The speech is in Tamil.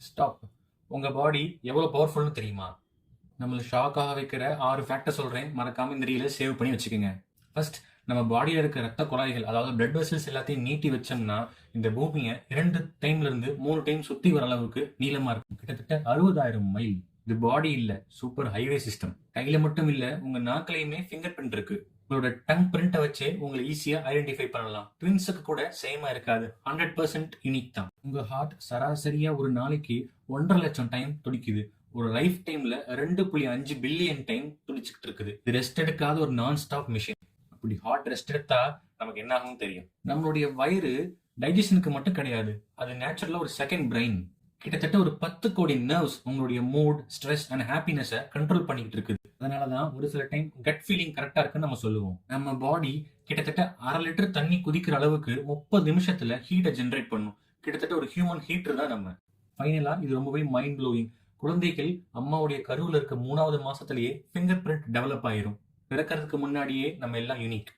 ஸ்டாப். உங்க பாடி எவ்வளவு பவர்ஃபுல்னு தெரியுமா? நம்மள ஷாக்காக வைக்கிற 6 ஃபேக்டர் சொல்றேன். மறக்காம இந்த ரீலை சேவ் பண்ணி வச்சுக்கோங்க. ஃபர்ஸ்ட், நம்ம பாடியில இருக்க ரத்த குழாய்கள், அதாவது பிளட் வெசல்ஸ் எல்லாத்தையும் நீட்டி வச்சோம்னா இந்த பூமியை 2 டைம்ல இருந்து 3 டைம் சுத்தி வர அளவுக்கு நீளமா இருக்கும். கிட்டத்தட்ட 60,000 மைல். இது பாடி இல்ல, சூப்பர் ஹைவே சிஸ்டம். கையில மட்டும் இல்ல, உங்க நாக்கிலையுமே ஃபிங்கர் பிரிண்ட் இருக்கு. உங்களோட டங் பிரிண்ட்டை வச்சே உங்களை ஈஸியா ஐடென்டிஃபை பண்ணலாம். ட்வின்ஸுக்கு கூட சேமா இருக்காது. 100% யூனிக் தான். உங்க ஹார்ட் சராசரியா ஒரு நாளைக்கு 1.5 லட்சம் டைம் துடிக்குது. ஒரு லைஃப் டைம்ல 2.5 பில்லியன் டைம் துடிச்சுக்கிட்டு இருக்குது. இது ரெஸ்ட் எடுக்காத ஒரு நான் ஸ்டாப் மிஷின். அப்படி ஹார்ட் ரெஸ்ட் எடுத்தா நமக்கு என்ன ஆகும் தெரியும். நம்மளுடைய வயிறு டைஜஷனுக்கு மட்டும் கிடையாது, அது நேச்சுரலா ஒரு செகண்ட் பிரெயின். கிட்டத்தட்ட ஒரு 10 கோடி நர்வ்ஸ் உங்களுடைய மூட், ஸ்ட்ரெஸ் அண்ட் ஹாப்பினஸை கண்ட்ரோல் பண்ணிட்டு இருக்குது. அதனாலதான் ஒரு சில டைம் கட் ஃபீலிங் கரெக்டா இருக்குன்னு நம்ம சொல்லுவோம். நம்ம பாடி கிட்டத்தட்ட 1/2 லிட்டர் தண்ணி குதிக்கிற அளவுக்கு 30 நிமிஷத்துல ஹீட்டை ஜென்ரேட் பண்ணும். கிட்டத்தட்ட ஒரு ஹியூமன் ஹீட்டர் தான் நம்ம. ஃபைனலா இது ரொம்பவே மைண்ட் ப்ளோயிங். குழந்தைகள் அம்மாவுடைய கருவுல இருக்க 3வது மாசத்திலேயே ஃபிங்கர் பிரிண்ட் டெவலப் ஆயிரும். பிறக்கிறதுக்கு முன்னாடியே நம்ம எல்லாம் யூனிக்.